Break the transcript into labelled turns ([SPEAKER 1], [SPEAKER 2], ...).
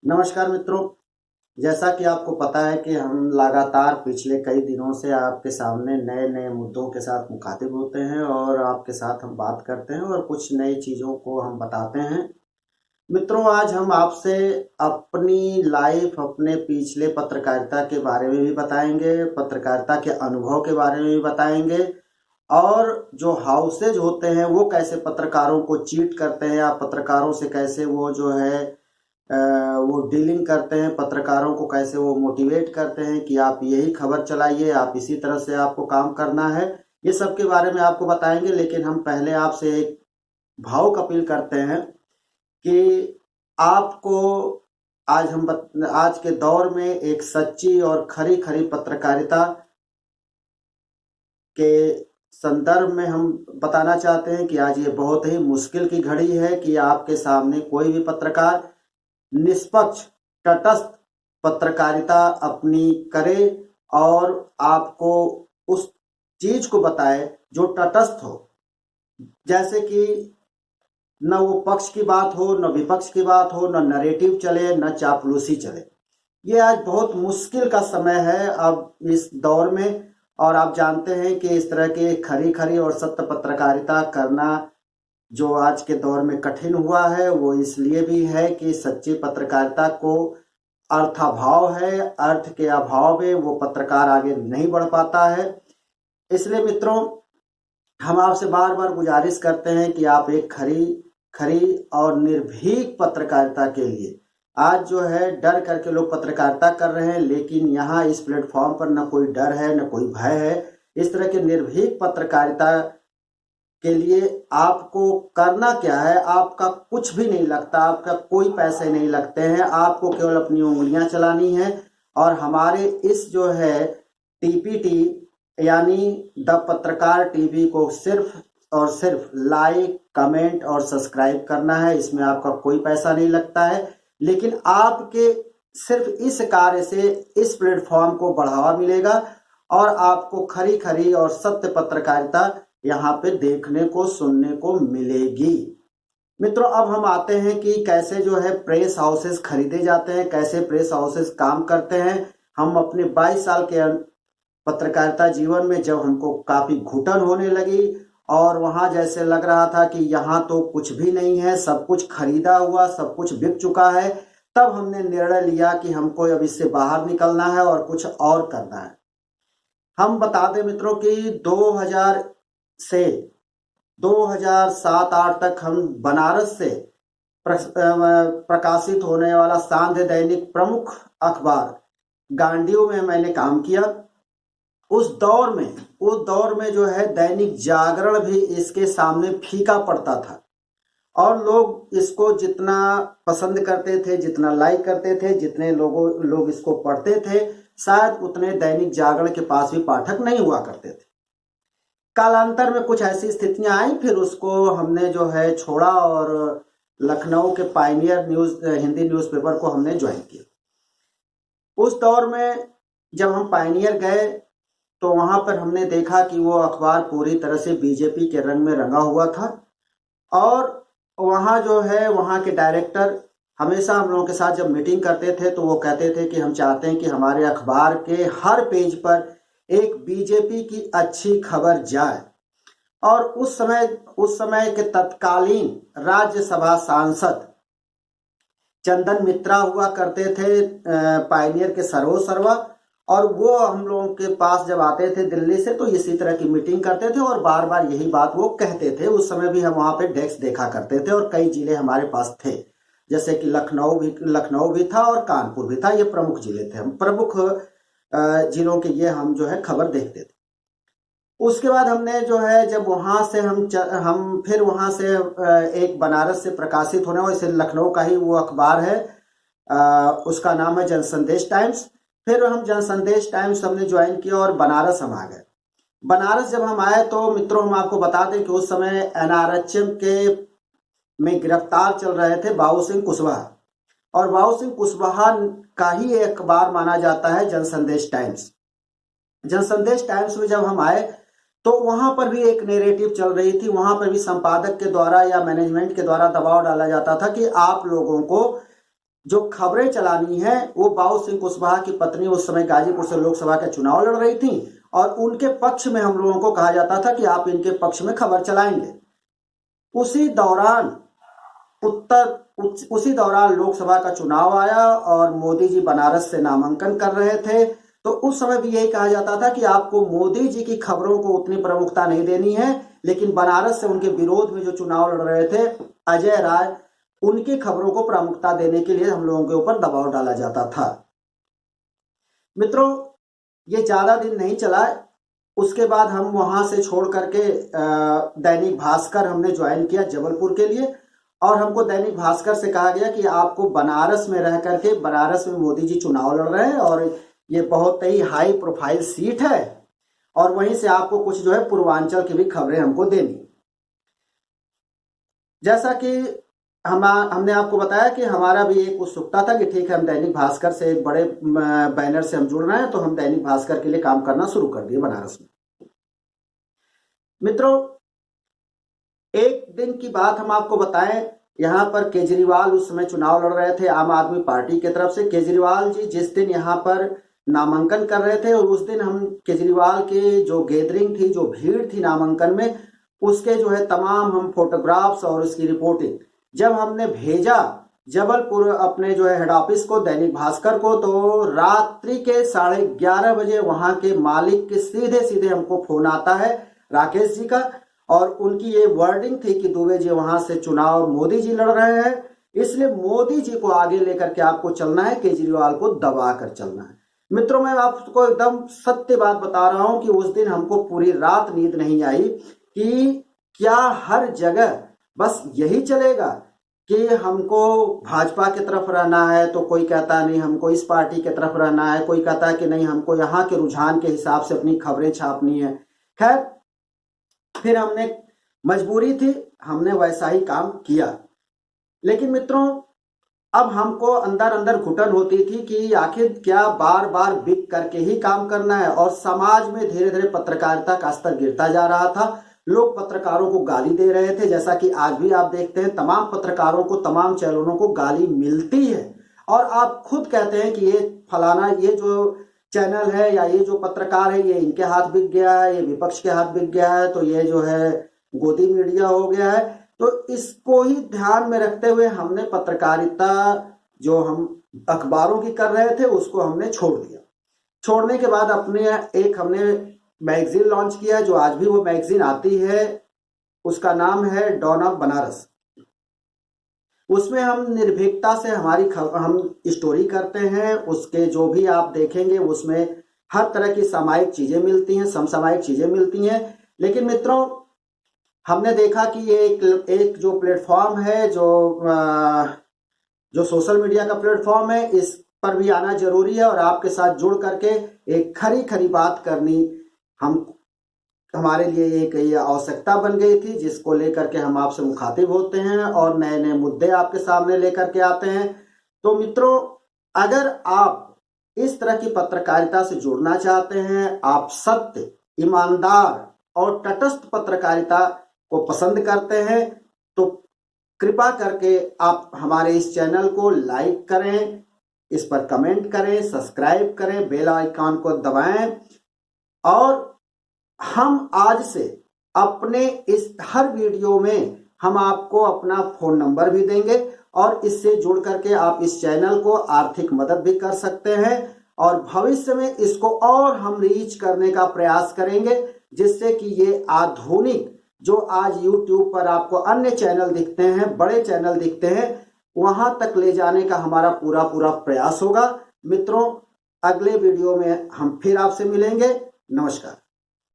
[SPEAKER 1] नमस्कार मित्रों। जैसा कि आपको पता है कि हम लगातार पिछले कई दिनों से आपके सामने नए नए मुद्दों के साथ मुखातिब होते हैं और आपके साथ हम बात करते हैं और कुछ नई चीज़ों को हम बताते हैं। मित्रों, आज हम आपसे अपनी लाइफ, अपने पिछले पत्रकारिता के बारे में भी बताएंगे, पत्रकारिता के अनुभव के बारे में भी बताएंगे और जो हाउसेज होते हैं वो कैसे पत्रकारों को चीट करते हैं या पत्रकारों से कैसे वो जो है वो डीलिंग करते हैं, पत्रकारों को कैसे वो मोटिवेट करते हैं कि आप यही खबर चलाइए, आप इसी तरह से आपको काम करना है। ये सब के बारे में आपको बताएंगे, लेकिन हम पहले आपसे एक भावुक अपील करते हैं कि आपको आज के दौर में एक सच्ची और खरी खरी पत्रकारिता के संदर्भ में हम बताना चाहते हैं कि आज ये बहुत ही मुश्किल की घड़ी है कि आपके सामने कोई भी पत्रकार निष्पक्ष, तटस्थ पत्रकारिता अपनी करे और आपको उस चीज को बताए जो तटस्थ हो। जैसे कि न वो पक्ष की बात हो, न विपक्ष की बात हो, न नैरेटिव चले, न चापलूसी चले। ये आज बहुत मुश्किल का समय है अब इस दौर में, और आप जानते हैं कि इस तरह के खरी खरी और सत्य पत्रकारिता करना जो आज के दौर में कठिन हुआ है वो इसलिए भी है कि सच्ची पत्रकारिता को अर्थाभाव है, अर्थ के अभाव में वो पत्रकार आगे नहीं बढ़ पाता है। इसलिए मित्रों, हम आपसे बार बार गुजारिश करते हैं कि आप एक खरी खरी और निर्भीक पत्रकारिता के लिए, आज जो है डर करके लोग पत्रकारिता कर रहे हैं, लेकिन यहाँ इस प्लेटफॉर्म पर न कोई डर है न कोई भय है। इस तरह के निर्भीक पत्रकारिता के लिए आपको करना क्या है? आपका कुछ भी नहीं लगता, आपका कोई पैसे नहीं लगते हैं, आपको केवल अपनी उंगलियां चलानी है और हमारे इस जो है टीपीटी यानी द पत्रकार टीवी को सिर्फ और सिर्फ लाइक, कमेंट और सब्सक्राइब करना है। इसमें आपका कोई पैसा नहीं लगता है, लेकिन आपके सिर्फ इस कार्य से इस प्लेटफॉर्म को बढ़ावा मिलेगा और आपको खरी खरी और सत्य पत्रकारिता यहाँ पे देखने को, सुनने को मिलेगी। मित्रों, अब हम आते हैं कि कैसे जो है प्रेस हाउसेस खरीदे जाते हैं, कैसे प्रेस हाउसेस काम करते हैं। हम अपने 22 साल के पत्रकारिता जीवन में जब हमको काफी घुटन होने लगी और वहां जैसे लग रहा था कि यहाँ तो कुछ भी नहीं है, सब कुछ खरीदा हुआ, सब कुछ बिक चुका है, तब हमने निर्णय लिया कि हमको अब इससे बाहर निकलना है और कुछ और करना है। हम बता दें मित्रों कि 2000 से 2007-8 तक हम बनारस से प्रकाशित होने वाला सांध्य दैनिक प्रमुख अखबार गांडीव में मैंने काम किया। उस दौर में जो है दैनिक जागरण भी इसके सामने फीका पड़ता था और लोग इसको जितना पसंद करते थे, जितना लाइक करते थे, जितने लोग इसको पढ़ते थे, शायद उतने दैनिक जागरण के पास भी पाठक नहीं हुआ करते थे। कालांतर में कुछ ऐसी स्थितियां आई, फिर उसको हमने जो है छोड़ा और लखनऊ के पायनियर न्यूज हिंदी न्यूज़पेपर को हमने ज्वाइन किया। उस दौर में जब हम पायनियर गए तो वहां पर हमने देखा कि वो अखबार पूरी तरह से बीजेपी के रंग में रंगा हुआ था और वहां जो है वहां के डायरेक्टर हमेशा हम लोगों के साथ जब मीटिंग करते थे तो वो कहते थे कि हम चाहते हैं कि हमारे अखबार के हर पेज पर एक बीजेपी की अच्छी खबर जाए। और उस समय के तत्कालीन राज्यसभा सांसद चंदन मित्रा हुआ करते थे, पायनियर के सर्वा, और वो हम लोगों के पास जब आते थे दिल्ली से तो इसी तरह की मीटिंग करते थे और बार बार यही बात वो कहते थे। उस समय भी हम वहां पे डेस्क देखा करते थे और कई जिले हमारे पास थे, जैसे कि लखनऊ भी था और कानपुर भी था। ये प्रमुख जिले थे, हम प्रमुख जिलों के ये हम जो है खबर देखते थे। उसके बाद हमने जो है जब वहां से हम फिर वहां से एक बनारस से प्रकाशित होने वाला, इसे लखनऊ का ही वो अखबार है, उसका नाम है जनसंदेश टाइम्स। फिर हम जनसंदेश टाइम्स हमने ज्वाइन किया और बनारस हम आ गए। बनारस जब हम आए तो मित्रों हम आपको बता दें कि उस समय एनआरएचएम के में गिरफ्तार चल रहे थे बाबू सिंह कुशवाहा, और बाबू सिंह कुशवाहा का ही एक अखबार माना जाता है जनसंदेश टाइम्स। जनसंदेश टाइम्स में जब हम आए तो वहां पर भी एक नैरेटिव चल रही थी, वहां पर भी संपादक के द्वारा या मैनेजमेंट के द्वारा दबाव डाला जाता था कि आप लोगों को जो खबरें चलानी है वो बाबू सिंह कुशवाहा की पत्नी उस समय गाजीपुर से लोकसभा के चुनाव लड़ रही थी और उनके पक्ष में हम लोगों को कहा जाता था कि आप इनके पक्ष में खबर चलाएंगे। उसी दौरान लोकसभा का चुनाव आया और मोदी जी बनारस से नामांकन कर रहे थे। तो उस समय भी यही कहा जाता था कि आपको मोदी जी की खबरों को उतनी प्रमुखता नहीं देनी है, लेकिन बनारस से उनके विरोध में जो चुनाव लड़ रहे थे अजय राय, उनकी खबरों को प्रमुखता देने के लिए हम लोगों के ऊपर दबाव डाला जाता था। मित्रों, ये ज्यादा दिन नहीं चला, उसके बाद हम वहां से छोड़ करके दैनिक भास्कर हमने ज्वाइन किया जबलपुर के लिए, और हमको दैनिक भास्कर से कहा गया कि आपको बनारस में रह करके, बनारस में मोदी जी चुनाव लड़ रहे हैं और ये बहुत ही हाई प्रोफाइल सीट है और वहीं से आपको कुछ जो है पूर्वांचल की भी खबरें हमको देनी। जैसा कि हमने आपको बताया कि हमारा भी एक उत्सुकता था कि ठीक है, हम दैनिक भास्कर से एक बड़े बैनर से हम जुड़ रहे हैं, तो हम दैनिक भास्कर के लिए काम करना शुरू कर दिए बनारस में। मित्रों, एक दिन की बात हम आपको बताएं, यहाँ पर केजरीवाल उस समय चुनाव लड़ रहे थे आम आदमी पार्टी की तरफ से। केजरीवाल जी जिस दिन यहाँ पर नामांकन कर रहे थे और उस दिन हम केजरीवाल के जो गैदरिंग थी, जो भीड़ थी नामांकन में, उसके जो है तमाम हम फोटोग्राफ्स और उसकी रिपोर्टिंग जब हमने भेजा जबलपुर अपने जो है हेड ऑफिस को, दैनिक भास्कर को, तो रात्रि के 11:30 बजे वहां के मालिक के सीधे सीधे हमको फोन आता है राकेश जी का, और उनकी ये वर्डिंग थी कि दुबे जी वहां से चुनाव मोदी जी लड़ रहे हैं, इसलिए मोदी जी को आगे लेकर के आपको चलना है, केजरीवाल को दबा कर चलना है। मित्रों, मैं आपको एकदम सत्य बात बता रहा हूं कि उस दिन हमको पूरी रात नींद नहीं आई कि क्या हर जगह बस यही चलेगा कि हमको भाजपा की तरफ रहना है, तो कोई कहता नहीं हमको इस पार्टी की तरफ रहना है, कोई कहता है कि नहीं हमको यहाँ के रुझान के हिसाब से अपनी खबरें छापनी है। खैर, फिर हमने मजबूरी थी, हमने वैसा ही काम किया। लेकिन मित्रों, अब हमको अंदर अंदर घुटन होती थी कि आखिर क्या बार बार बिक करके ही काम करना है, और समाज में धीरे धीरे पत्रकारिता का स्तर गिरता जा रहा था। लोग पत्रकारों को गाली दे रहे थे, जैसा कि आज भी आप देखते हैं तमाम पत्रकारों को, तमाम चैनलों को गाली मिलती है, और आप खुद कहते हैं कि ये फलाना, ये जो चैनल है या ये जो पत्रकार है, ये इनके हाथ बिक गया है, ये विपक्ष के हाथ बिक गया है, तो ये जो है गोदी मीडिया हो गया है। तो इसको ही ध्यान में रखते हुए हमने पत्रकारिता जो हम अखबारों की कर रहे थे उसको हमने छोड़ दिया। छोड़ने के बाद हमने मैगजीन लॉन्च किया, जो आज भी वो मैगजीन आती है, उसका नाम है डॉन ऑफ बनारस। उसमें हम निर्भीकता से हम स्टोरी करते हैं, उसके जो भी आप देखेंगे उसमें हर तरह की सामायिक चीजें मिलती हैं, समसामयिक चीजें मिलती हैं। लेकिन मित्रों, हमने देखा कि ये एक जो प्लेटफॉर्म है, जो सोशल मीडिया का प्लेटफॉर्म है, इस पर भी आना जरूरी है, और आपके साथ जुड़ करके एक खरी बात करनी हमारे लिए एक ये आवश्यकता बन गई थी, जिसको लेकर के हम आपसे मुखातिब होते हैं और नए नए मुद्दे आपके सामने लेकर के आते हैं। तो मित्रों, अगर आप इस तरह की पत्रकारिता से जुड़ना चाहते हैं, आप सत्य, ईमानदार और तटस्थ पत्रकारिता को पसंद करते हैं, तो कृपा करके आप हमारे इस चैनल को लाइक करें, इस पर कमेंट करें, सब्सक्राइब करें, बेल आइकॉन को दबाएं, और हम आज से अपने इस हर वीडियो में हम आपको अपना फोन नंबर भी देंगे, और इससे जुड़ करके आप इस चैनल को आर्थिक मदद भी कर सकते हैं, और भविष्य में इसको और हम रीच करने का प्रयास करेंगे, जिससे कि ये आधुनिक जो आज YouTube पर आपको अन्य चैनल दिखते हैं, बड़े चैनल दिखते हैं, वहां तक ले जाने का हमारा पूरा प्रयास होगा। मित्रों, अगले वीडियो में हम फिर आपसे मिलेंगे। नमस्कार।